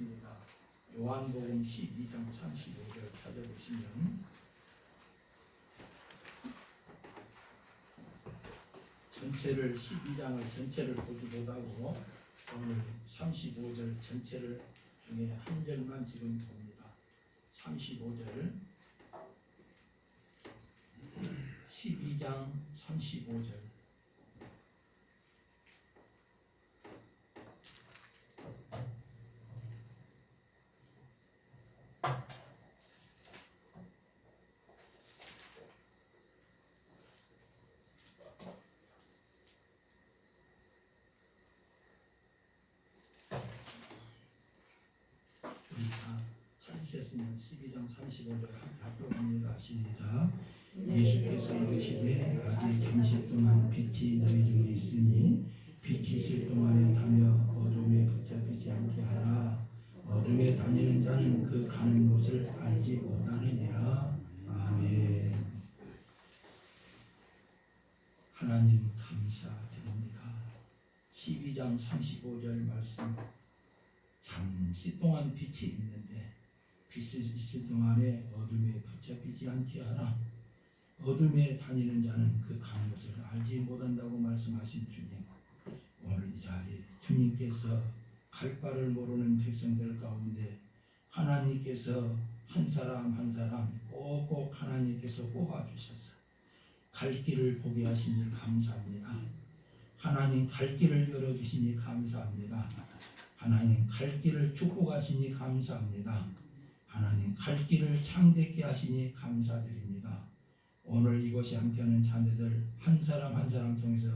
있습니다. 요한복음 12장 35절 찾아보시면 전체를 12장을 전체를 보지 못하고 오늘 35절 전체를 중에 한 절만 지금 봅니다. 35절 12장 35절 찾으셨으면 12장 35절 합격합니다. 시작. 예수께서 이르시되 아직 잠시 동안 빛이 너희 중에 있으니 빛이 있을 동안에 다녀 어둠에 붙잡히지 않게 하라. 어둠에 다니는 자는 그 가는 곳을 알지 못하느니라. 아멘. 하나님 감사드립니다. 12장 35절 말씀, 잠시 동안 빛이 있는데 빛이 있을 동안에 어둠에 붙잡히지 않게 하라. 어둠에 다니는 자는 그 가는 곳을 알지 못한다고 말씀하신 주님, 오늘 이 자리에 주님께서 갈 바를 모르는 백성들 가운데 하나님께서 한 사람 한 사람 꼭꼭 하나님께서 뽑아주셔서 갈 길을 보게 하시니 감사합니다. 하나님 갈 길을 열어주시니 감사합니다. 하나님 갈 길을 축복하시니 감사합니다. 하나님 갈 길을 창대케 하시니 감사드립니다. 오늘 이곳에 함께하는 자녀들 한 사람 한 사람 통해서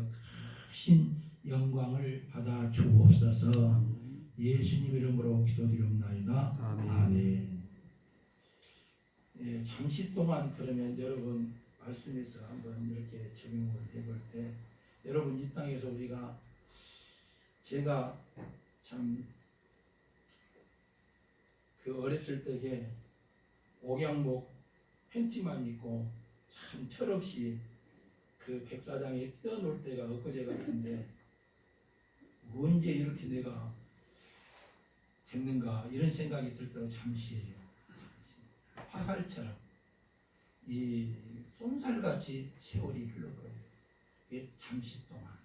크신 영광을 받아 주옵소서. 예수님 이름으로 기도드리옵나이다. 아멘. 예, 잠시 동안 그러면 여러분 말씀에서 한번 이렇게 적용을 해볼 때, 여러분 이 땅에서 우리가 제가 참 그 어렸을 때에 옥양목 팬티만 입고 참 철없이 그 백사장에 뛰어놀 때가 엊그제 같은데 언제 이렇게 내가 됐는가 이런 생각이 들 때로 잠시 화살처럼 이 쏜살같이 세월이 흘러버려요. 이게 잠시 동안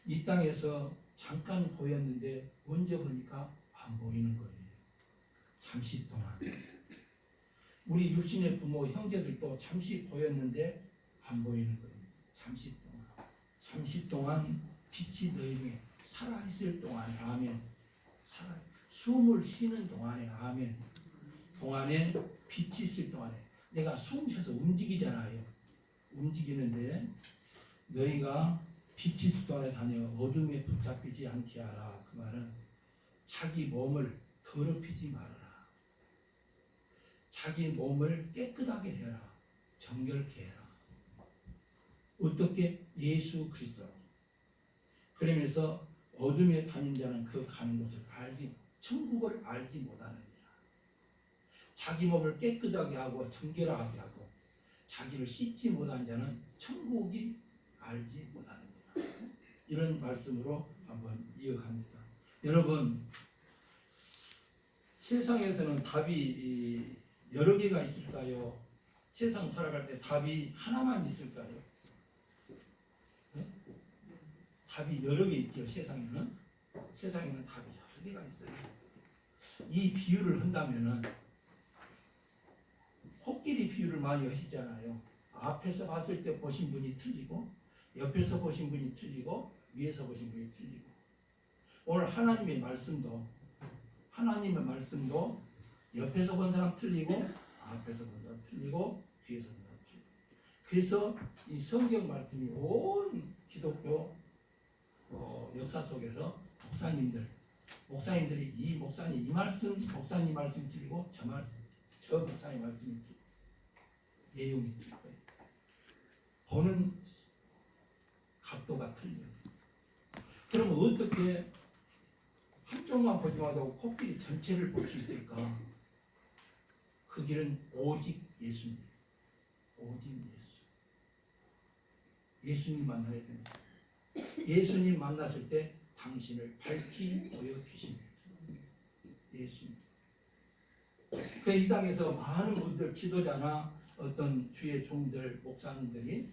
이 땅에서 잠깐 보였는데 언제 보니까 안 보이는 거예요. 잠시 동안 우리 육신의 부모 형제들도 잠시 보였는데 안 보이는 거예요. 잠시 동안 빛이 너희에게 살아있을 동안에 아멘. 숨을 쉬는 동안에 아멘. 동안에 빛이 있을 동안에 내가 숨 쉬어서 움직이잖아요. 움직이는데 너희가 빛이 있을 동안에 다녀 어둠에 붙잡히지 않게 하라. 그 말은 자기 몸을 더럽히지 말아라. 자기 몸을 깨끗하게 해라. 정결케 해라. 어떻게? 예수 그리스도로. 그러면서 어둠에 다닌 자는 그 가는 곳을 천국을 알지 못하느니라. 자기 몸을 깨끗하게 하고 정결하게 하고 자기를 씻지 못한 자는 천국이 알지 못하느니라. 이런 말씀으로 한번 이어갑니다. 여러분, 세상에서는 답이 여러 개가 있을까요? 세상 살아갈 때 답이 하나만 있을까요? 네? 답이 여러 개 있죠. 세상에는 답이 여러 개가 있어요. 이 비유를 한다면은 코끼리 비유를 많이 하시잖아요. 앞에서 봤을 때 보신 분이 틀리고 옆에서 보신 분이 틀리고 위에서 보신 분이 틀리고, 오늘 하나님의 말씀도 옆에서 본 사람 틀리고 앞에서 본 사람 틀리고 뒤에서 본 사람 틀리고. 그래서 이 성경 말씀이 온 기독교 역사 속에서 목사님들이 이 목사님 말씀 틀리고 저 목사님 말씀이 틀리고 내용이 틀리고 보는 각도가 틀려요. 그러면 어떻게 한쪽만 보지 말고 코끼리 전체를 볼 수 있을까? 그 길은 오직 예수님. 예수님 만나야 됩니다. 예수님 만났을 때 당신을 밝히 보여주십니다. 됐습니다. 그 이 땅에서 많은 분들, 지도자나 어떤 주의 종들, 목사님들이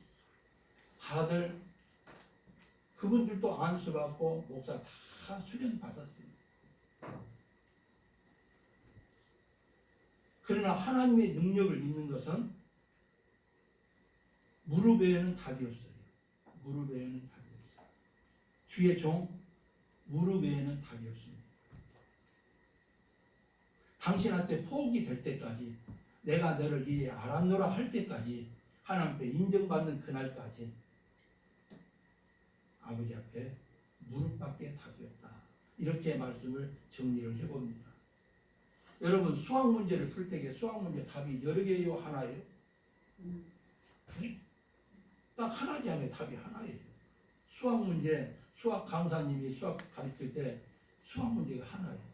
다들 그분들도 안수받고 목사 다 수련 받았습니다. 그러나 하나님의 능력을 믿는 것은 무릎 외에는 답이 없어요. 무릎 외에는 답이 없어요. 주의 종 무릎 외에는 답이 없습니다. 당신한테 포기 될 때까지, 내가 너를 이제 알았노라 할 때까지, 하나님 앞에 인정받는 그날까지 아버지 앞에 무릎밖에 답이 없다. 이렇게 말씀을 정리를 해봅니다. 여러분, 수학 문제를 풀 때에 수학 문제 답이 여러 개예요, 하나예요? 네? 딱 하나잖아요. 답이 하나예요. 수학 문제, 수학 강사님이 수학 가르칠 때 수학 문제가 하나예요.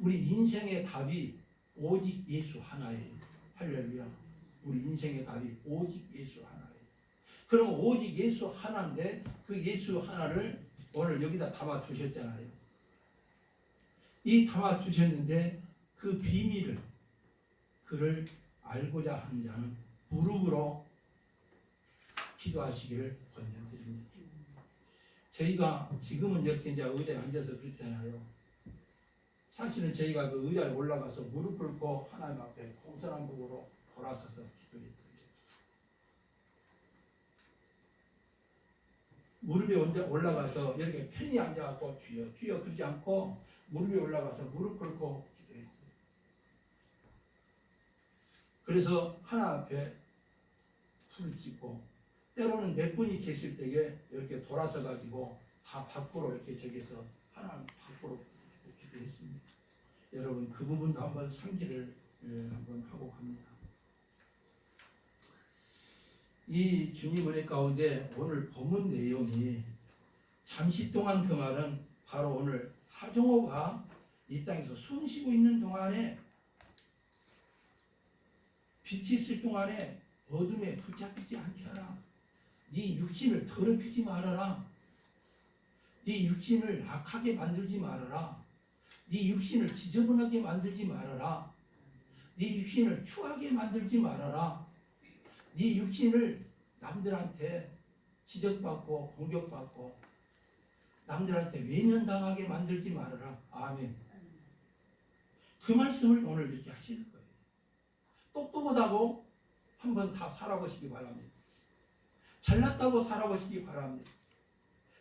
우리 인생의 답이 오직 예수 하나예요. 할렐루야. 우리 인생의 답이 오직 예수 하나예요. 그럼 오직 예수 하나인데 그 예수 하나를 오늘 여기다 담아 두셨잖아요. 이 담아 두셨는데 그 비밀을, 그를 알고자 하는 자는 무릎으로 기도하시기를 권면드립니다. 저희가 지금은 이렇게 이제 의자에 앉아서 그렇잖아요. 사실은 저희가 그 의자에 올라가서 무릎 꿇고 하나님 앞에 공손함으로 돌아서서 기도했어요. 무릎에 올라가서 이렇게 편히 앉아갖고 주여 주여 그러지 않고 무릎에 올라가서 무릎 꿇고 기도했어요. 그래서 하나 앞에 풀을 짓고, 때로는 몇 분이 계실 때에 이렇게 돌아서 가지고 다 밖으로 이렇게 저기서 하나님 밖으로 기도했습니다. 여러분 그 부분도 한번 상기를 한번 하고 갑니다. 이 주님 은혜 가운데 오늘 본문 내용이, 잠시 동안 그 말은 바로 오늘 하정호가 이 땅에서 숨 쉬고 있는 동안에, 빛이 있을 동안에 어둠에 붙잡히지 않게 하라. 네 육신을 더럽히지 말아라. 네 육신을 악하게 만들지 말아라. 네 육신을 지저분하게 만들지 말아라. 네 육신을 추하게 만들지 말아라. 네 육신을 남들한테 지적받고 공격받고 남들한테 외면당하게 만들지 말아라. 아멘. 그 말씀을 오늘 이렇게 하시는 거예요. 똑똑하다고 한번 다 살아보시기 바랍니다. 잘났다고 살아보시기 바랍니다.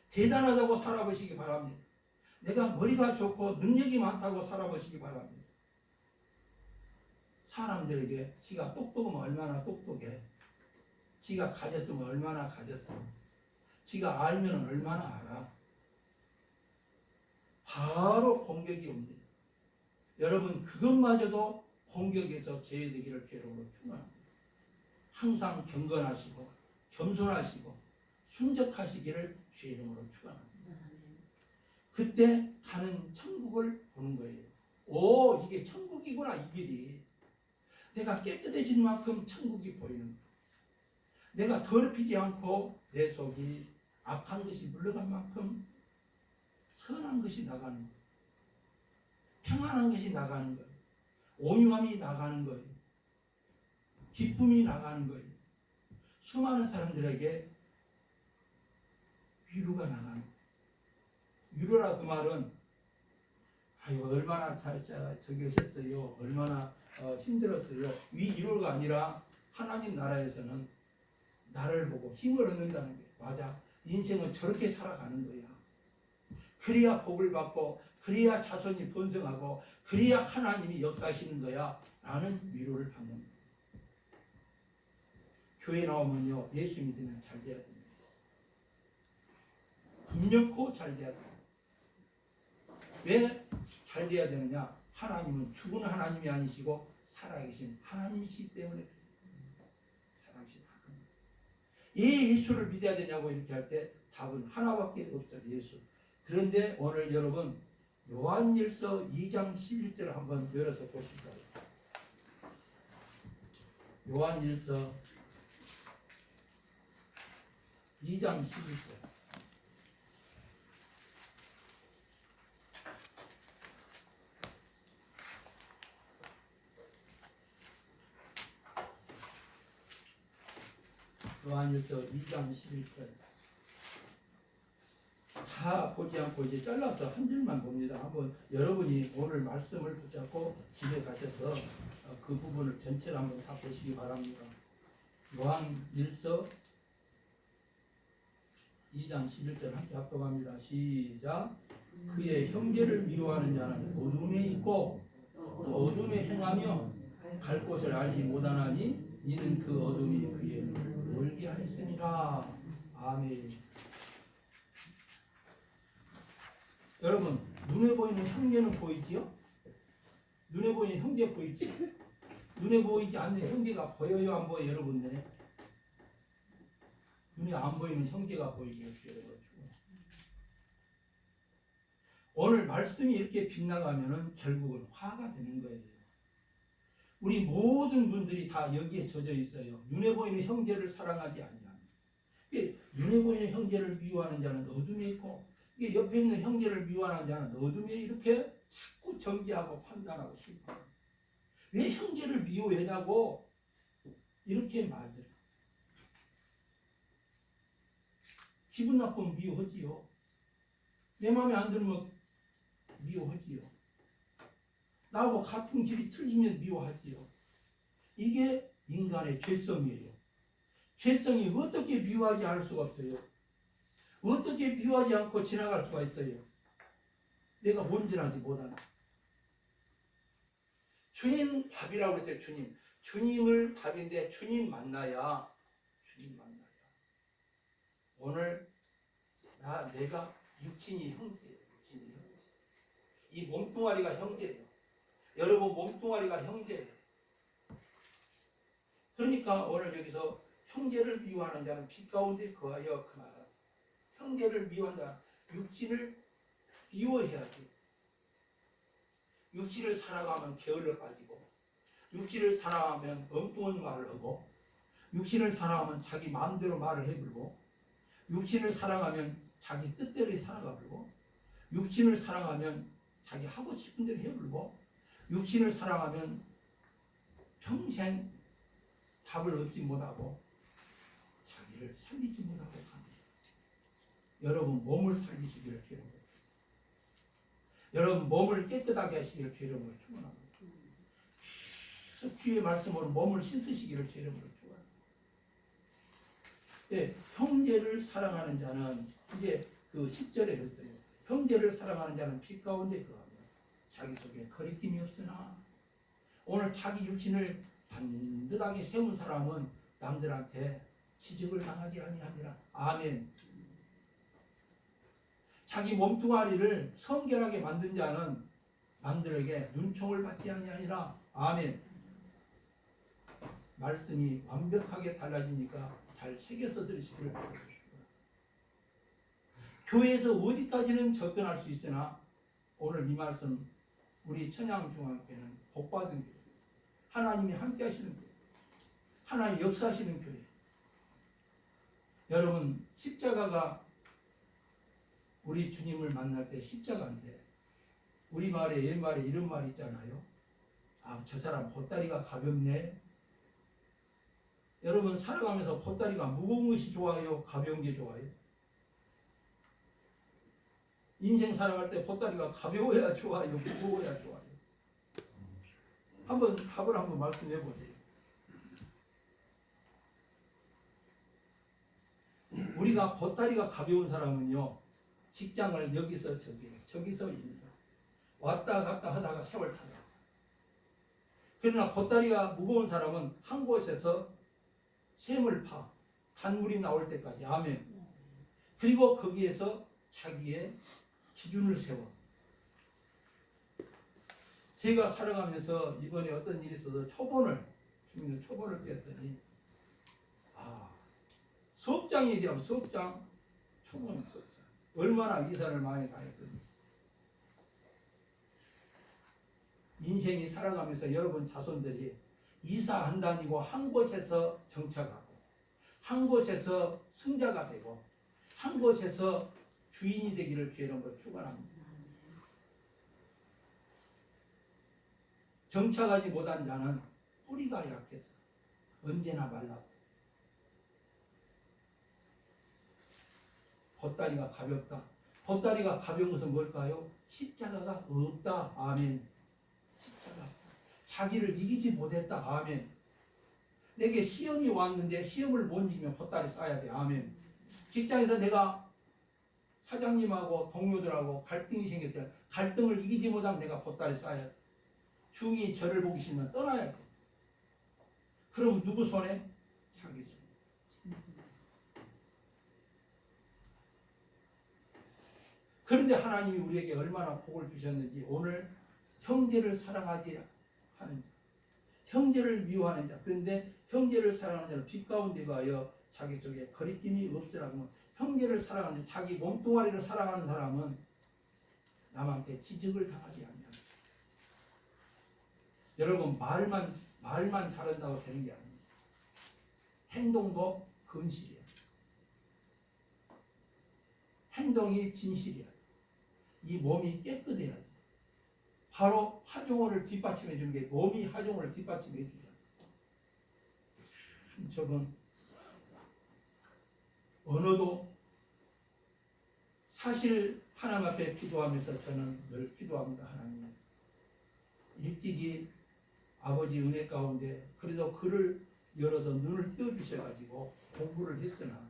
대단하다고 살아보시기 바랍니다. 내가 머리가 좋고 능력이 많다고 살아보시기 바랍니다. 사람들에게 지가 똑똑하면 얼마나 똑똑해, 지가 가졌으면 얼마나 가졌어, 지가 알면 얼마나 알아. 바로 공격이 옵니다. 여러분 그것마저도 공격에서 제외되기를 죄로로 축원합니다. 항상 경건하시고 겸손하시고 순적하시기를 주의 이름으로 축원합니다. 그때 가는 천국을 보는 거예요. 오, 이게 천국이구나. 이 길이 내가 깨끗해진 만큼 천국이 보이는 거예요. 내가 더럽히지 않고 내 속이 악한 것이 물러간 만큼 선한 것이 나가는 거예요. 평안한 것이 나가는 거예요. 온유함이 나가는 거예요. 기쁨이 나가는 거예요. 수많은 사람들에게 위로가 나가는 거예요. 위로라 그 말은 아유 얼마나 저기 하셨어요, 얼마나 힘들었어요, 위로가 아니라 하나님 나라에서는 나를 보고 힘을 얻는다는 거예요. 맞아, 인생은 저렇게 살아가는 거야. 그래야 복을 받고 그래야 자손이 번성하고 그래야 하나님이 역사하시는 거야 라는 위로를 받는 거예요. 교회 나오면요 예수 믿으면 잘 돼야 됩니다. 분명코 잘 돼야 됩니다. 왜 잘 돼야 되느냐? 하나님은 죽은 하나님이 아니시고 살아계신 하나님이시기 때문에 살아계신 하나님. 왜 예수를 믿어야 되냐고 이렇게 할 때 답은 하나밖에 없어요. 예수. 그런데 오늘 여러분 요한일서 2장 11절을 한번 열어서 보십시오. 요한일서 2장 11절. 요한일서 2장 11절 다 보지 않고 이제 잘라서 한 줄만 봅니다. 한번 여러분이 오늘 말씀을 붙잡고 집에 가셔서 그 부분을 전체를 한번 다 보시기 바랍니다. 요한일서 2장 11절 함께 합독합니다. 시작. 그의 형제를 미워하는 자는 어둠에 있고 또 어둠에 행하며 갈 곳을 알지 못하나니 이는 그 어둠이 그의 눈을 멀게 하였습니다. 아멘. 여러분, 눈에 보이는 형제는 보이지요? 눈에 보이는 형제 보이지? 눈에 보이지 않는 형제가 보여요, 안 보여요, 여러분들? 눈에 안 보이는 형제가 보이게 여러분. 오늘 말씀이 이렇게 빗나가면은 결국은 화가 되는 거예요. 우리 모든 분들이 다 여기에 젖어 있어요. 눈에 보이는 형제를 사랑하지 아니하며, 눈에 보이는 형제를 미워하는 자는 어둠에 있고, 이게 옆에 있는 형제를 미워하는 자는 어둠에 이렇게 자꾸 정죄하고 판단하고 심판하고. 왜 형제를 미워하냐고 이렇게 말들. 기분 나쁘면 미워하지요. 내 마음에 안 들면 미워하지요. 나하고 같은 길이 틀리면 미워하지요. 이게 인간의 죄성이에요. 죄성이 어떻게 미워하지 않을 수가 없어요. 어떻게 미워하지 않고 지나갈 수가 있어요. 내가 온전하지 못하나. 주님 밥이라고 그랬어요. 주님을 밥인데 주님 만나야 오늘 내가 육신이 형제예요. 육신이 형제. 이 몸뚱아리가 형제예요. 여러분 몸뚱아리가 형제예요. 그러니까 오늘 여기서 형제를 미워하는 자는 빛 가운데 거하여 그 나라. 형제를 미워한다. 육신을 미워해야 돼. 육신을 살아가면 게을러 빠지고, 육신을 살아가면 엉뚱한 말을 하고, 육신을 살아가면 자기 마음대로 말을 해불고, 육신을 살아가면 자기 뜻대로 살아가불고, 육신을 살아가면 자기 하고 싶은 대로 해불고, 육신을 살아가면 평생 답을 얻지 못하고 자기를 살리지 못하고 갑니다. 여러분 몸을 살리시기를 기도합니다. 여러분 몸을 깨끗하게 하시기를 주님으로 축원합니다. 그래서 주의 말씀으로 몸을 씻으시기를 주님으로 축원합니다. 예, 형제를 사랑하는 자는 이제 그 10절에 그랬어요. 형제를 사랑하는 자는 빛 가운데 거하며 자기 속에 거리낌이 없으나. 오늘 자기 육신을 반듯하게 세운 사람은 남들한테 지적을 당하지 아니하니라. 아멘. 자기 몸뚱아리를 성결하게 만든 자는 남들에게 눈총을 받지 아니하니라. 아멘. 말씀이 완벽하게 달라지니까 잘 새겨서 들으시기를 바랍니다. 교회에서 어디까지는 접근할 수 있으나 오늘 이 말씀 우리 천양중앙교회는 복받은 교회, 하나님이 함께 하시는 교회, 하나님 역사하시는 교회. 여러분 십자가가 우리 주님을 만날 때 십자가인데 우리 말에 옛말에 이런 말이 있잖아요. 아, 저 사람 보따리가 가볍네. 여러분 살아가면서 보따리가 무거운 것이 좋아요? 가벼운 게 좋아요? 인생 살아갈 때 보따리가 가벼워야 좋아요? 무거워야 좋아요? 한번 답을 한번 말씀해 보세요. 우리가 보따리가 가벼운 사람은요, 직장을 여기서 저기서 일니다. 왔다 갔다 하다가 세월 타다. 그러나 보따리가 무거운 사람은 한 곳에서 샘을 파 단물이 나올 때까지. 아멘. 그리고 거기에서 자기의 기준을 세워. 제가 살아가면서 이번에 어떤 일이 있어서 초본을 떼었더니 수업장이 얘기하면 수업장 초본 수업장 얼마나 이사를 많이 다녔던지. 인생이 살아가면서 여러분 자손들이 이사 안 다니고 한 곳에서 정착하고 한 곳에서 승자가 되고 한 곳에서 주인이 되기를 주의 이름으로 축원합니다. 정착하지 못한 자는 뿌리가 약해서 언제나 말라고 보따리가 가볍다. 보따리가 가벼운 것은 뭘까요? 십자가가 없다. 아멘. 십자가. 자기를 이기지 못했다. 아멘. 내게 시험이 왔는데 시험을 못 이기면 보따리 싸야 돼. 아멘. 직장에서 내가 사장님하고 동료들하고 갈등이 생겼을 때 갈등을 이기지 못하면 내가 보따리 싸야 돼. 중이 저를 보기 싫으면 떠나야 돼. 그럼 누구 손에? 자기 손에. 그런데 하나님이 우리에게 얼마나 복을 주셨는지 오늘 형제를 사랑하지 하는 자, 형제를 미워하는 자. 그런데 형제를 사랑하는 자는 빛 가운데 가여 자기 속에 거리낌이 없으라고. 형제를 사랑하는 자, 자기 몸뚱아리를 사랑하는 사람은 남한테 지적을 당하지 않냐. 여러분 말만 잘한다고 되는 게 아닙니다. 행동도 근실이야. 행동이 진실이야. 이 몸이 깨끗해야 돼. 바로 하종호를 뒷받침해 주는 게 몸이 하종호를 뒷받침해 주잖아. 저분 언어도 사실 하나님 앞에 기도하면서 저는 늘 기도합니다. 하나님 일찍이 아버지 은혜 가운데 그래도 글을 열어서 눈을 띄워주셔가지고 공부를 했으나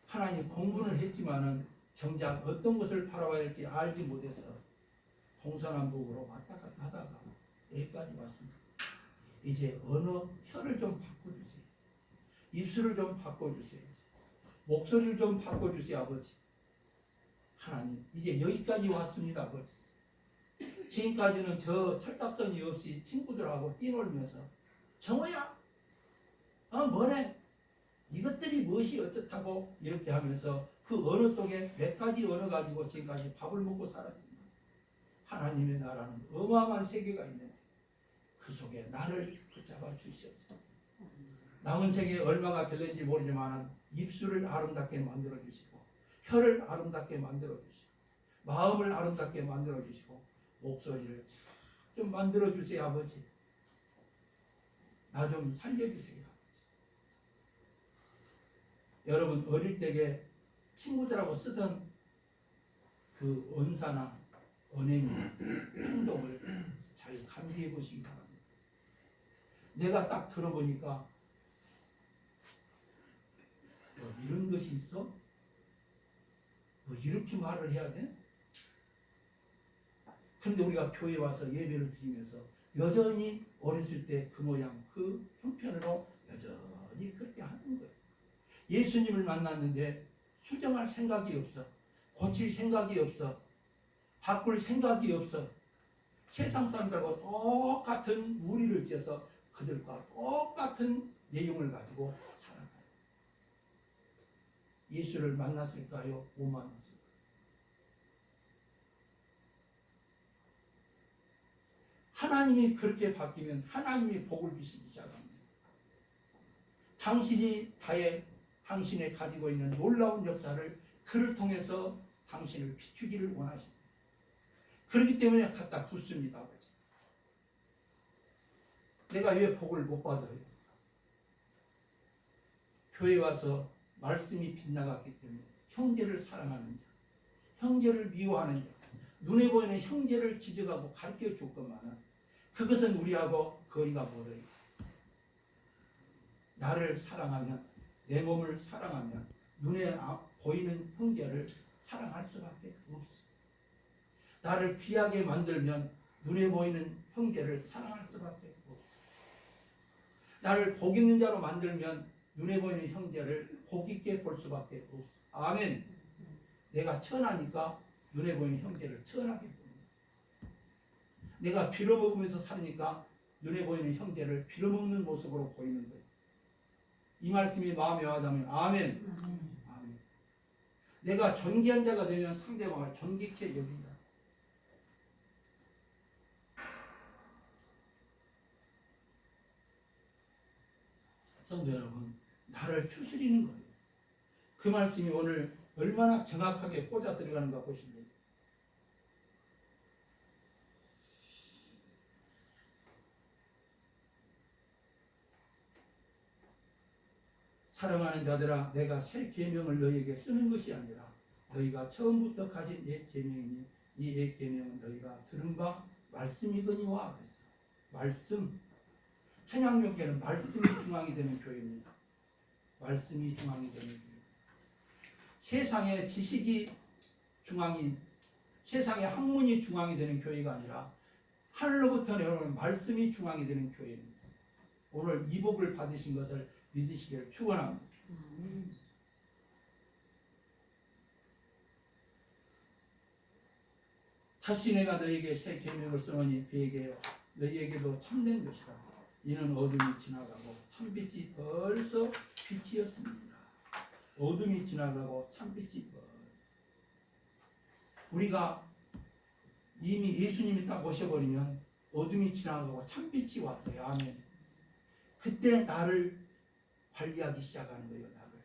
하나님 공부는 했지만은 정작 어떤 것을 바라봐야 할지 알지 못해서 동서남북으로 왔다 갔다 하다가 여기까지 왔습니다. 이제 언어 혀를 좀 바꿔주세요. 입술을 좀 바꿔주세요. 목소리를 좀 바꿔주세요. 아버지 하나님 이제 여기까지 왔습니다. 아버지 지금까지는 저 철딱선이 없이 친구들하고 뛰놀면서 정호야 뭐래 이것들이 무엇이 어쩌다고 이렇게 하면서 그 언어 속에 몇 가지 언어 가지고 지금까지 밥을 먹고 살았지만 하나님의 나라는 어마어마한 세계가 있는데 그 속에 나를 붙잡아 주시옵소서. 남은 세계 얼마가 될는지 모르지만 입술을 아름답게 만들어 주시고 혀를 아름답게 만들어 주시고 마음을 아름답게 만들어 주시고 목소리를 좀 만들어 주세요. 아버지 나 좀 살려주세요. 여러분 어릴 때에 친구들하고 쓰던 그 언사나 언행이 행동을 잘 감지해 보시기 바랍니다. 내가 딱 들어보니까 뭐 이런 것이 있어? 뭐 이렇게 말을 해야 돼? 그런데 우리가 교회에 와서 예배를 드리면서 여전히 어렸을 때 그 모양 그 형편으로 여전히 그렇게 하는 거예요. 예수님을 만났는데 수정할 생각이 없어. 고칠 생각이 없어. 바꿀 생각이 없어. 세상 사람들과 똑같은 무리를 지어서 그들과 똑같은 내용을 가지고 살아가요. 예수를 만났을까요? 못 만났을까요? 하나님이 그렇게 바뀌면 하나님이 복을 주시기 시작합니다. 당신이 가지고 있는 놀라운 역사를 그를 통해서 당신을 비추기를 원하십니다. 그렇기 때문에 갖다 붓습니다. 아버지. 내가 왜 복을 못 받아요? 교회 와서 말씀이 빗나갔기 때문에 형제를 사랑하는 자, 형제를 미워하는 자, 눈에 보이는 형제를 지적하고 가르쳐 줄 것만은 그것은 우리하고 거리가 멀어요. 나를 사랑하면 내 몸을 사랑하면 눈에 보이는 형제를 사랑할 수밖에 없어. 나를 귀하게 만들면 눈에 보이는 형제를 사랑할 수밖에 없어. 나를 복 있는 자로 만들면 눈에 보이는 형제를 복 있게 볼 수밖에 없어. 아멘. 내가 천하니까 눈에 보이는 형제를 천하게 봅니다. 내가 빌어먹으면서 사니까 눈에 보이는 형제를 빌어먹는 모습으로 보이는 거예요. 이 말씀이 마음에 와닿으면 아멘. 아멘. 내가 존귀한 자가 되면 상대방을 존귀케 여긴다. 성도 여러분, 나를 추스리는 거예요. 그 말씀이 오늘 얼마나 정확하게 꽂아 들어가는가 보시면 돼요. 사랑하는 자들아, 내가 새 계명을 너희에게 쓰는 것이 아니라 너희가 처음부터 가진 옛 계명이니 이 옛 계명은 너희가 들은 바 말씀이거니와. 그랬어. 말씀. 천양교회는 말씀이 중앙이 되는 교회입니다. 말씀이 중앙이 되는 교회. 세상의 지식이 중앙이, 세상의 학문이 중앙이 되는 교회가 아니라 하늘로부터 내려오는 말씀이 중앙이 되는 교회입니다. 오늘 이 복을 받으신 것을 믿으시기를 축원합니다. 다시 내가 너희에게 새 계명을 쓰노니 그에게 너희에게도 참된 것이라. 이는 어둠이 지나가고 참빛이 벌써 빛이었습니다. 어둠이 지나가고 참빛이 벌써. 우리가 이미 예수님이 딱 오셔버리면 어둠이 지나가고 참빛이 왔어요. 아멘. 그때 나를 관리하기 시작하는 거예요. 나를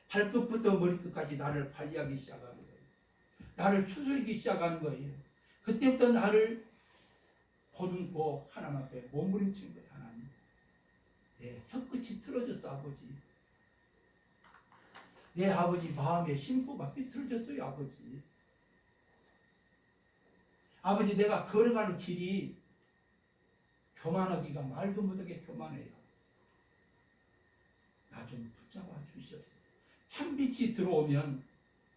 발끝부터 머리끝까지 나를 관리하기 시작하는 거예요. 나를 추스리기 시작하는 거예요. 그때부터 나를 보듬고 하나님 앞에 몸부림친 거예요. 하나님, 내 혀끝이 틀어졌어. 아버지, 내 아버지 마음의 심포가 삐뚤어졌어요. 아버지, 아버지, 내가 걸어가는 길이 교만하기가 말도 못하게 교만해요. 나 좀 붙잡아 주시옵소서. 참빛이 들어오면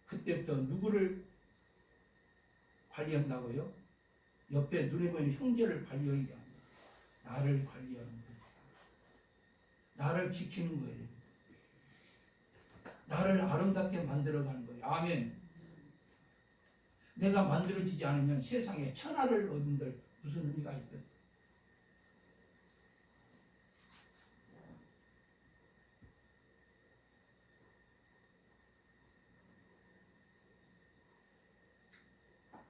그때부터 누구를 관리한다고요? 옆에 눈에 보이는 형제를 관리하는 게 아니라 나를 관리하는 거예요. 나를 지키는 거예요. 나를 아름답게 만들어가는 거예요. 아멘. 내가 만들어지지 않으면 세상에 천하를 얻은들 무슨 의미가 있겠어요?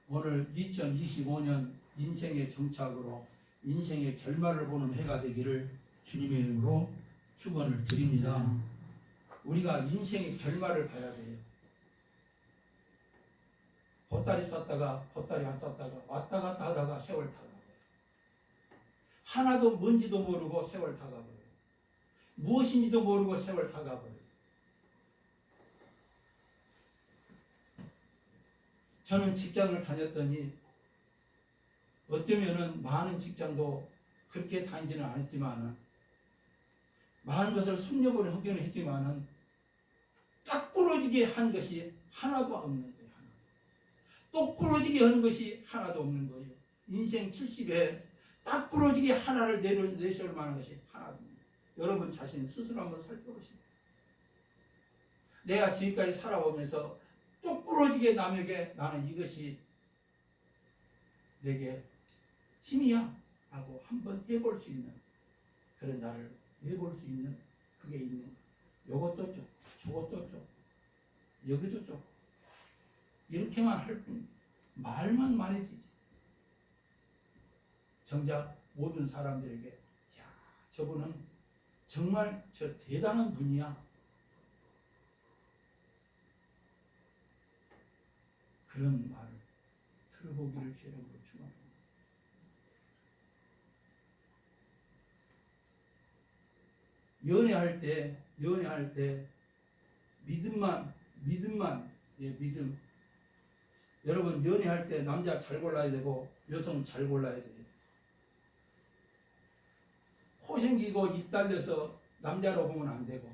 오늘 2025년 인생의 정착으로 인생의 결말을 보는 해가 되기를 주님의 이름으로 축원을 드립니다. 우리가 인생의 결말을 봐야 돼요. 보따리 쌌다가 보따리 안 쌌다가 왔다 갔다 하다가 세월 타가버려요. 하나도 뭔지도 모르고 세월 타가버려요. 무엇인지도 모르고 세월 타가버려요. 저는 직장을 다녔더니 어쩌면은 많은 직장도 그렇게 다니지는 않았지만은 많은 것을 섭렵을 하기는 했지만은 딱 부러지게 한 것이 하나도 없는 거예요. 하나. 똑 부러지게 하는 것이 하나도 없는 거예요. 인생 70에 딱 부러지게 하나를 내세울 만한 것이 하나도 없는 거예요. 여러분 자신 스스로 한번 살펴보십시오. 내가 지금까지 살아오면서 똑 부러지게 남에게 나는 이것이 내게 힘이야 하고 한번 해볼 수 있는 그런 나를 해볼 수 있는 그게 있는 요것도 좀 저것도 좀 여기도 좀 이렇게만 할 뿐 말만 많아지지. 정작 모든 사람들에게 야, 저분은 정말 저 대단한 분이야, 그런 말을 들어보기를 주의 이름으로 축원합니다. 연애할 때 믿음만 믿음. 여러분 연애할 때 남자 잘 골라야 되고 여성 잘 골라야 돼요. 코 생기고 입 달려서 남자로 보면 안 되고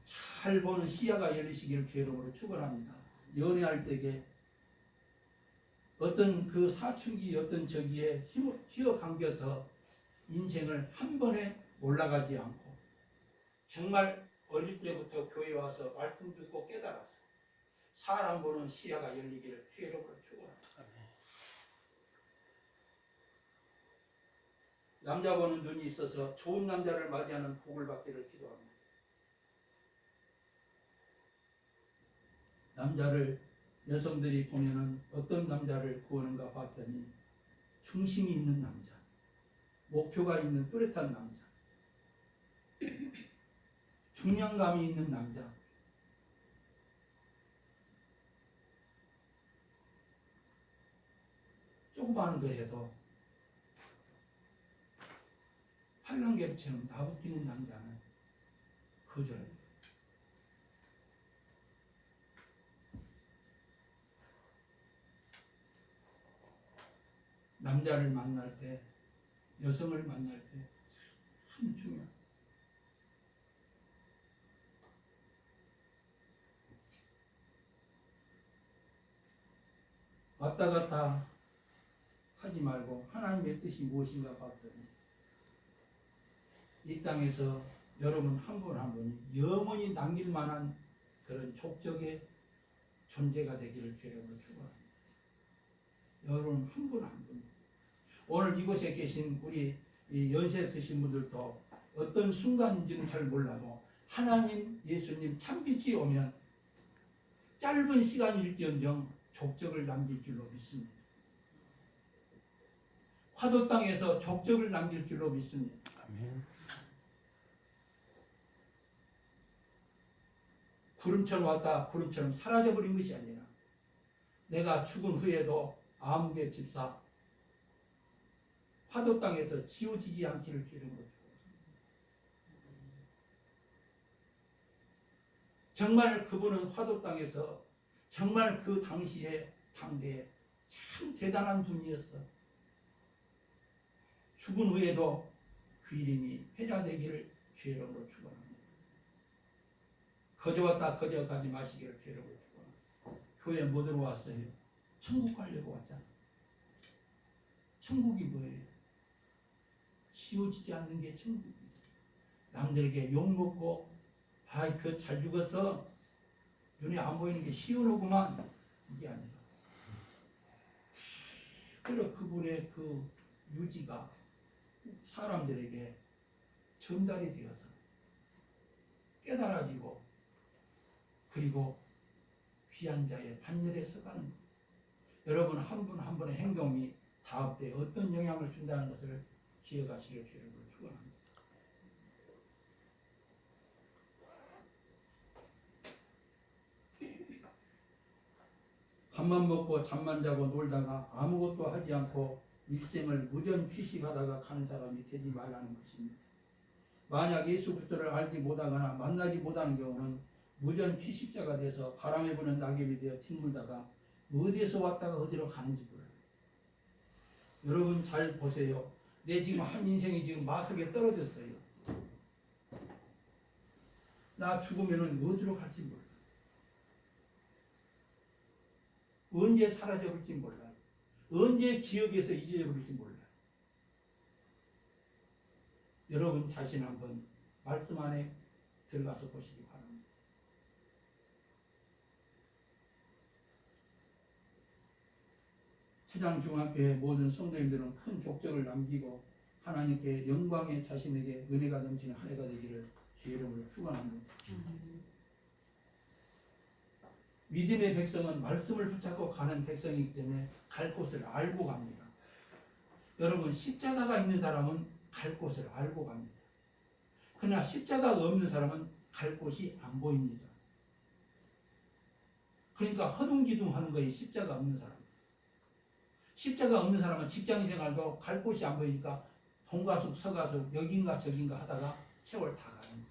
잘 보는 시야가 열리시기를 주의 이름으로 축원합니다. 연애할 때에 어떤 그 사춘기 어떤 저기에 휘어감겨서 인생을 한 번에 올라가지 않고 정말 어릴 때부터 교회 와서 말씀 듣고 깨달았어. 사람 보는 시야가 열리기를 주의 이름으로 축원합니다. 남자 보는 눈이 있어서 좋은 남자를 맞이하는 복을 받기를 기도합니다. 남자를 여성들이 보면은 어떤 남자를 구하는가 봤더니 중심이 있는 남자, 목표가 있는 뚜렷한 남자, 중량감이 있는 남자, 조그마한 거에서 8 산란개비처럼 나부끼는 남자는 거절해요. 남자를 만날 때, 여성을 만날 때 참 중요해요. 왔다 갔다 하지 말고 하나님의 뜻이 무엇인가 봤더니 이 땅에서 여러분 한 분 한 분이 영원히 남길 만한 그런 족적의 존재가 되기를 주님으로 축원합니다. 여러분 한 분 한 분. 오늘 이곳에 계신 우리 이 연세 드신 분들도 어떤 순간인지는 잘 몰라도 하나님 예수님 참빛이 오면 짧은 시간일지언정 족적을 남길 줄로 믿습니다. 화도 땅에서 족적을 남길 줄로 믿습니다. 아멘. 구름처럼 왔다 구름처럼 사라져버린 것이 아니라 내가 죽은 후에도 아무개 집사 화도 땅에서 지워지지 않기를 주는 거죠. 정말 그분은 화도 땅에서 정말 그 당시에 당대에 참 대단한 분이었어. 죽은 후에도 그 이름이 회자되기를 주의 이름으로 축원합니다. 거저 왔다 거저 가지 마시기를 주의 이름으로 축원합니다. 교회 뭐 들어왔어요? 천국 가려고 왔잖아. 천국이 뭐예요? 지워지지 않는 게 천국이에요. 남들에게 욕먹고 아이 그 잘 죽었어 눈에 안 보이는 게 시원하구만 이게 아니라 그리고 그분의 그 유지가 사람들에게 전달이 되어서 깨달아지고 그리고 귀한 자의 반열에 서가는 것. 여러분 한 분 한 분의 행동이 다음 때 어떤 영향을 준다는 것을 기억하시길 주님으로 축원합니다. 밥만 먹고 잠만 자고 놀다가 아무것도 하지 않고 일생을 무전취식하다가 가는 사람이 되지 말라는 것입니다. 만약 예수 그리스도를 알지 못하거나 만나지 못하는 경우는 무전취식자가 돼서 바람에 부는 낙엽이 되어 뒹굴다가 어디에서 왔다가 어디로 가는지 몰라요. 여러분 잘 보세요. 내 지금 한 인생이 지금 마석에 떨어졌어요. 나 죽으면 어디로 갈지 몰라요. 언제 사라져버릴지 몰라요. 언제 기억에서 잊어버릴지 몰라요. 여러분 자신 한번 말씀 안에 들어가서 보시기 바랍니다. 최장중학교의 모든 성도님들은 큰 족적을 남기고 하나님께 영광의 자신에게 은혜가 넘치는 한 해가 되기를 주의 이름으로 축원합니다. 믿음의 백성은 말씀을 붙잡고 가는 백성이기 때문에 갈 곳을 알고 갑니다. 여러분 십자가가 있는 사람은 갈 곳을 알고 갑니다. 그러나 십자가가 없는 사람은 갈 곳이 안 보입니다. 그러니까 허둥지둥 하는 거예요. 십자가 없는 사람. 십자가 없는 사람은 직장생활도 갈 곳이 안 보이니까 동가숙 서가숙 여긴가 저긴가 하다가 세월 다 가는 거예요.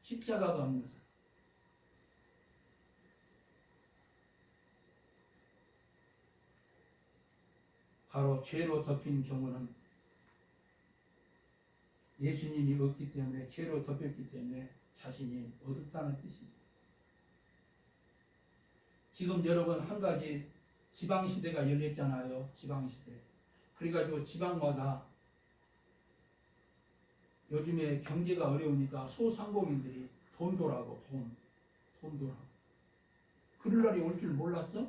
십자가가 없는 사람. 바로 죄로 덮인 경우는 예수님이 없기 때문에 죄로 덮였기 때문에 자신이 어둡다는 뜻입니다. 지금 여러분 한 가지 지방시대가 열렸잖아요. 지방시대. 그래가지고 지방마다 요즘에 경제가 어려우니까 소상공인들이 돈 도라고 돈 도라고. 그럴 날이 올 줄 몰랐어?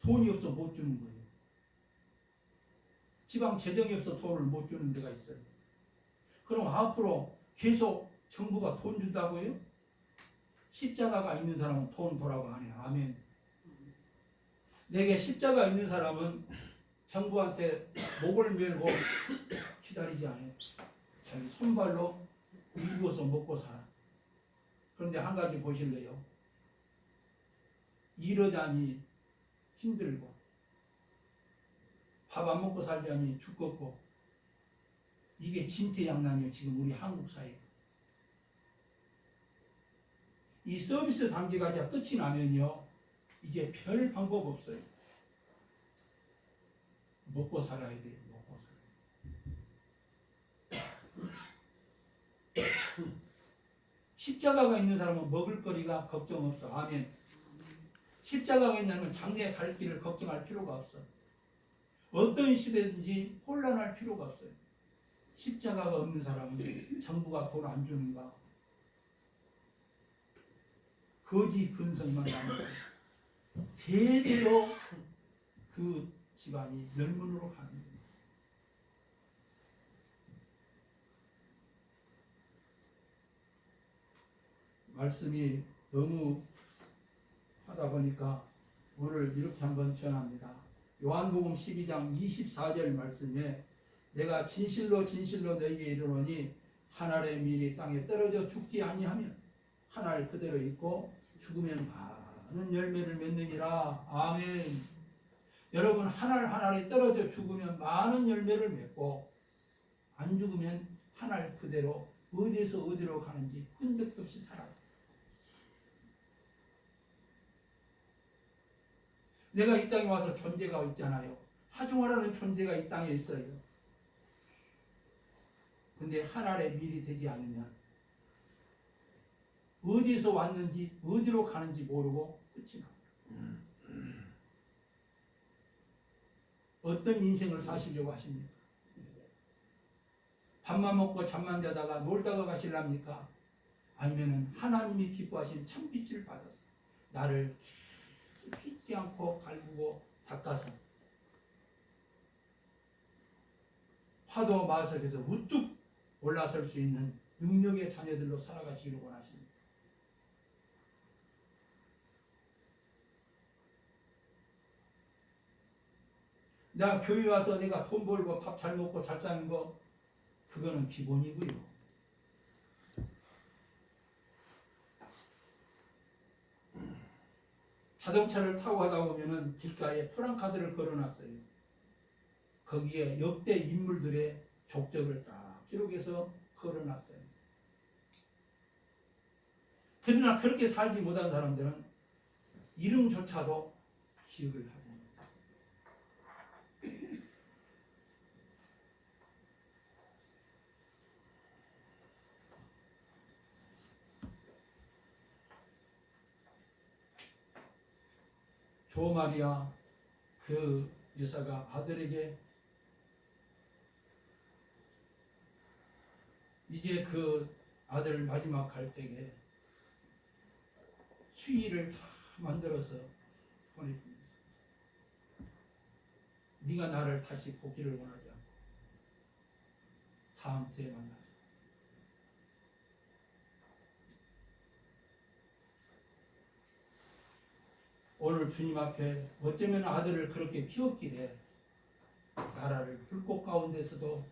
돈이 없어 못 주는 거예요. 지방 재정이 없어 돈을 못 주는 데가 있어요. 그럼 앞으로 계속 정부가 돈 준다고요? 십자가가 있는 사람은 돈 보라고 안 해요. 아멘. 내게 십자가 있는 사람은 정부한테 목을 메고 기다리지 않아요. 자기 손발로 일구어서 먹고 살아. 그런데 한 가지 보실래요? 이러자니 힘들고 밥 안 먹고 살자니 죽겠고 이게 진퇴양난이에요. 지금 우리 한국 사회. 이 서비스 단계가 이제 끝이 나면요, 이제 별 방법 없어요. 먹고 살아야 돼요. 먹고 살아야 돼요. 십자가가 있는 사람은 먹을 거리가 걱정 없어. 아멘. 십자가가 있는 사람은 장래 갈 길을 걱정할 필요가 없어. 어떤 시대든지 혼란할 필요가 없어요. 십자가가 없는 사람은 정부가 돈 안 주는가, 거지 근성만 남았어요. 대대로 그 집안이 멸문으로 가는 거예요. 말씀이 너무 하다 보니까 오늘 이렇게 한번 전합니다. 요한복음 12장 24절 말씀에 내가 진실로 진실로 너희에게 이르노니 한 알의 밀이 땅에 떨어져 죽지 아니하면 한 알 그대로 있고 죽으면 많은 열매를 맺느니라. 아멘. 여러분, 한 알 한 알이 떨어져 죽으면 많은 열매를 맺고 안 죽으면 한 알 그대로 어디에서 어디로 가는지 흔적도 없이 살아요. 내가 이 땅에 와서 존재가 있잖아요. 하중하라는 존재가 이 땅에 있어요. 근데 한 알의 밀이 되지 않으면 어디서 왔는지 어디로 가는지 모르고 끝이 납니다. 어떤 인생을 사시려고 하십니까? 밥만 먹고 잠만 자다가 놀다가 가실랍니까? 아니면은 하나님이 기뻐하신 참빛을 받아서 나를 휘지 않고 갈구고 닦아서 파도 마석에서 우뚝 올라설 수 있는 능력의 자녀들로 살아가시기를 원하십니다. 나 교회 와서 내가 돈 벌고 밥 잘 먹고 잘 사는 거, 그거는 기본이고요. 자동차를 타고 가다 보면은 길가에 프랑카드를 걸어놨어요. 거기에 역대 인물들의 족적을 딱 기록해서 걸어놨어요. 그러나 그렇게 살지 못한 사람들은 이름조차도 기억을 하고 있습니다. 조마리아 그 여사가 아들에게 이제 그 아들 마지막 갈 때에 수의를 다 만들어서 보내줍니다. 네가 나를 다시 보기를 원하지 않고 다음 주에 만나자. 오늘 주님 앞에 어쩌면 아들을 그렇게 키웠기에 나라를 불꽃 가운데서도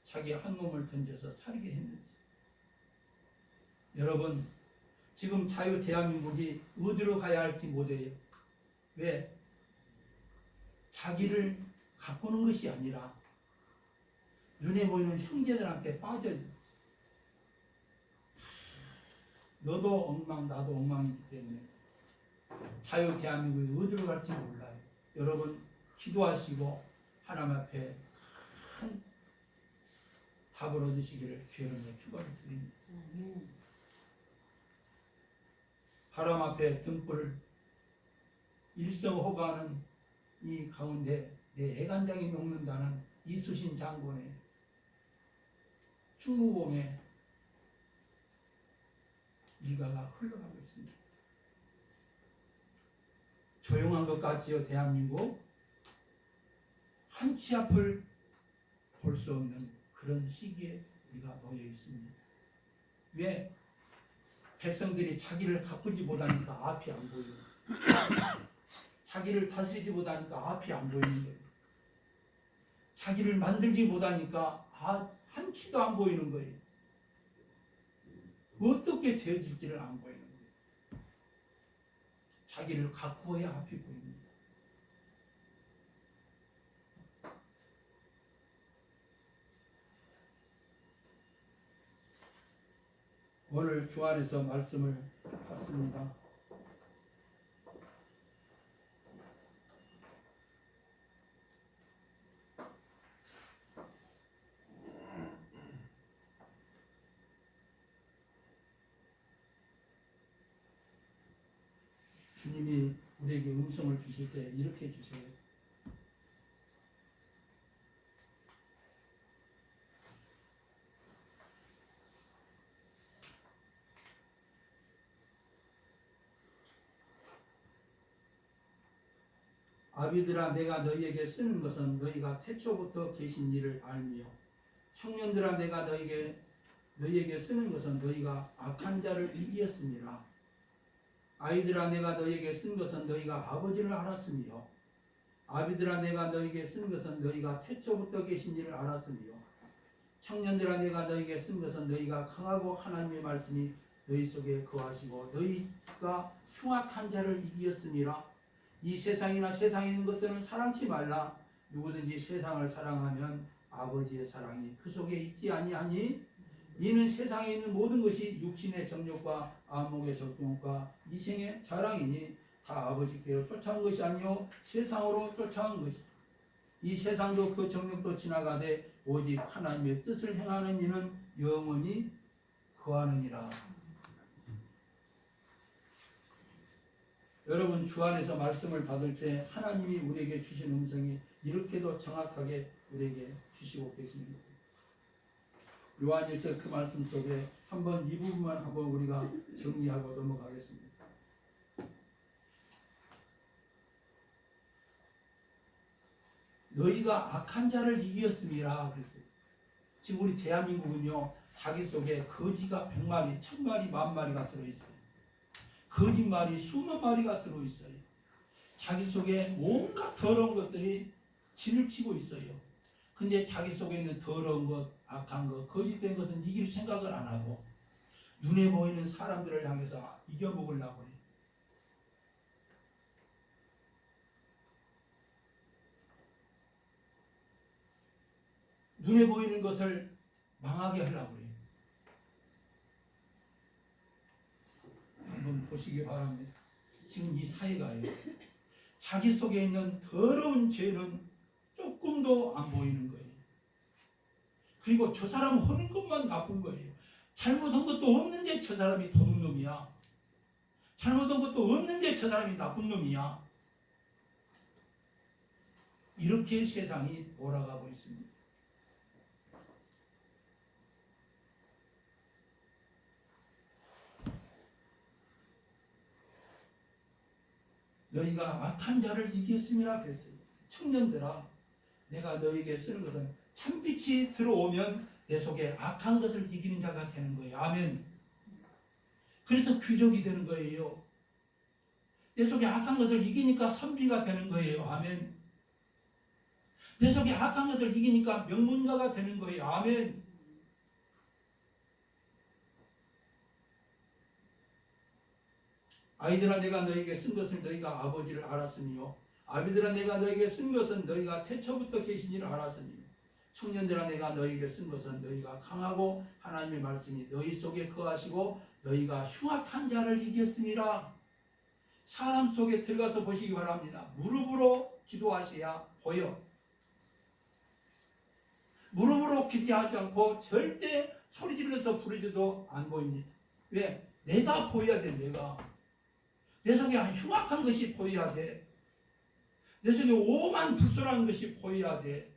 자기 한 몸을 던져서 살게 했는지. 여러분, 지금 자유 대한민국이 어디로 가야 할지 못해요. 왜? 자기를 가꾸는 것이 아니라 눈에 보이는 형제들한테 빠져요. 너도 엉망 나도 엉망이기 때문에 자유 대한민국이 어디로 갈지 몰라요. 여러분, 기도하시고 하나님 앞에 큰 답을 얻으시기를 주의 이름으로 축원을 드립니다. 바람 앞에 등불 일성호가는 이 가운데 내 애간장이 녹는다는 이수신 장군의 충무공의 일가가 흘러가고 있습니다. 조용한 것 같지요. 대한민국 한 치 앞을 볼 수 없는 그런 시기에 우리가 놓여 있습니다. 왜? 백성들이 자기를 가꾸지 못하니까 앞이 안 보여요. 자기를 다스리지 못하니까 앞이 안 보이는 거예요. 자기를 만들지 못하니까 한 치도 안 보이는 거예요. 어떻게 되어질지를 안 보이는 거예요. 자기를 가꾸어야 앞이 보입니다. 오늘 주 안에서 말씀을 받습니다. 주님이 우리에게 음성을 주실 때 이렇게 주세요. 아비들아 내가 너희에게 쓰는 것은 너희가 태초부터 계신 일을 알미요. 청년들아 내가 너희에게 쓰는 것은 너희가 악한 자를 이기었음이라. 아이들아 내가 너희에게 쓴 것은 너희가 아버지를 알았으며 아비들아 내가 너희에게 쓴 것은 너희가 태초부터 계신 일을 알았으며 청년들아 내가 너희에게 쓴 것은 너희가 강하고 하나님의 말씀이 너희 속에 거하시고 너희가 흉악한 자를 이기었음이라. 이 세상이나 세상에 있는 것들은 사랑치 말라. 누구든지 세상을 사랑하면 아버지의 사랑이 그 속에 있지 아니하니 이는 세상에 있는 모든 것이 육신의 정욕과 안목의 정욕과 이생의 자랑이니 다 아버지께로 쫓아온 것이 아니요 세상으로 쫓아온 것이. 이 세상도 그 정욕도 지나가되 오직 하나님의 뜻을 행하는 이는 영원히 거하느니라. 여러분 주 안에서 말씀을 받을 때 하나님이 우리에게 주신 음성이 이렇게도 정확하게 우리에게 주시고 계십니다. 요한일서 그 말씀 속에 한번 이 부분만 한번 우리가 정리하고 넘어가겠습니다. 너희가 악한 자를 이기었음이라 그랬어요. 지금 우리 대한민국은요 자기 속에 거지가 100마리, 1000마리, 10,000마리가 들어있어요. 거짓말이 수만 마리가 들어있어요. 자기 속에 온갖 더러운 것들이 진을 치고 있어요. 근데 자기 속에 있는 더러운 것, 악한 것, 거짓된 것은 이길 생각을 안 하고 눈에 보이는 사람들을 향해서 이겨먹으려고 해요. 눈에 보이는 것을 망하게 하려고 해요. 한번 보시기 바랍니다. 지금 이 사회가요. 자기 속에 있는 더러운 죄는 조금도 안 보이는 거예요. 그리고 저 사람 하는 것만 나쁜 거예요. 잘못한 것도 없는데 저 사람이 도둑놈이야. 잘못한 것도 없는데 저 사람이 나쁜 놈이야. 이렇게 세상이 돌아가고 있습니다. 너희가 악한 자를 이겼음이라 그랬어요. 청년들아 내가 너희에게 쓰는 것은 참빛이 들어오면 내 속에 악한 것을 이기는 자가 되는 거예요. 아멘. 그래서 귀족이 되는 거예요. 내 속에 악한 것을 이기니까 선비가 되는 거예요. 아멘. 내 속에 악한 것을 이기니까 명문가가 되는 거예요. 아멘. 아이들아 내가 너희에게 쓴 것을 너희가 아버지를 알았으며 아비들아 내가 너희에게 쓴 것은 너희가 태초부터 계신 일을 알았으니 청년들아 내가 너희에게 쓴 것은 너희가 강하고 하나님의 말씀이 너희 속에 거하시고 너희가 흉악한 자를 이겼음이라. 사람 속에 들어가서 보시기 바랍니다. 무릎으로 기도하셔야 보여. 무릎으로 기도하지 않고 절대 소리 지르면서 부르짖어도 안 보입니다. 왜? 내가 보여야 돼. 내 속에 흉악한 것이 보여야 돼. 내 속에 오만 불순한 것이 보여야 돼.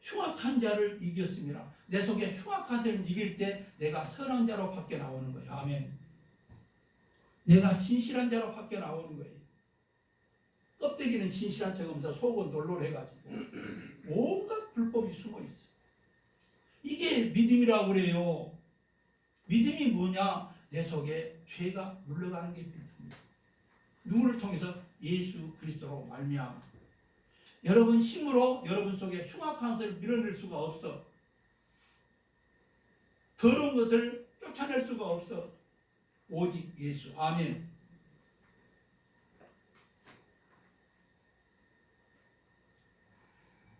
흉악한 자를 이겼습니다. 내 속에 흉악한 자를 이길 때 내가 선한 자로 밖에 나오는 거예요. 아멘. 내가 진실한 자로 밖에 나오는 거예요. 껍데기는 진실한 척하면서 속은 놀놀해가지고 온갖 불법이 숨어 있어. 이게 믿음이라고 그래요. 믿음이 뭐냐? 내 속에 죄가 물러가는 게 믿음입니다. 누구를 통해서? 예수 그리스도로 말미암아. 여러분 힘으로 여러분 속에 흉악한 것을 밀어낼 수가 없어. 더러운 것을 쫓아낼 수가 없어. 오직 예수. 아멘.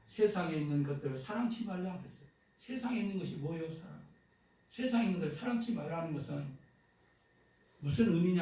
세상에 있는 것들을 사랑치 말라 그랬어요. 세상에 있는 것이 뭐예요? 사랑. 세상에 있는 걸 사랑치 말라는 것은 무슨 의미냐?